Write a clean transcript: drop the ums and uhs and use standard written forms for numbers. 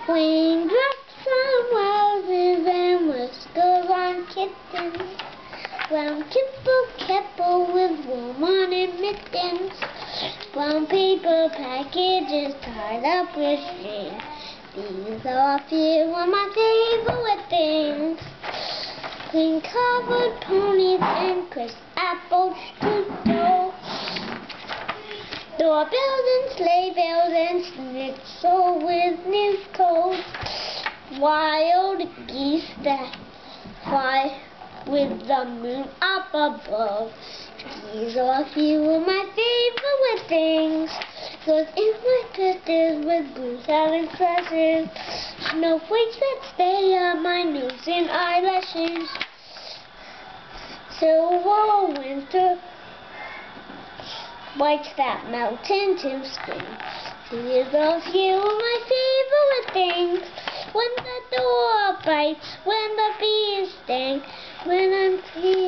Raindrops on roses and whiskers on kittens. Brown kipple with warm on mittens. Brown paper packages tied up with string. These are a few of my favorite things. Green covered ponies and crisp apples to go. Doorbells and sleigh bells and schnitzel with new coats. Wild geese that fly with the moon up above. These are a few of my favorite things. Goes in my twists with blue silent crashes. Snowflakes that stay on my nose and eyelashes. Silver winter whites that melt into spring. These are a few of my favorite things. When the door bites, when the bees sting, when I'm free.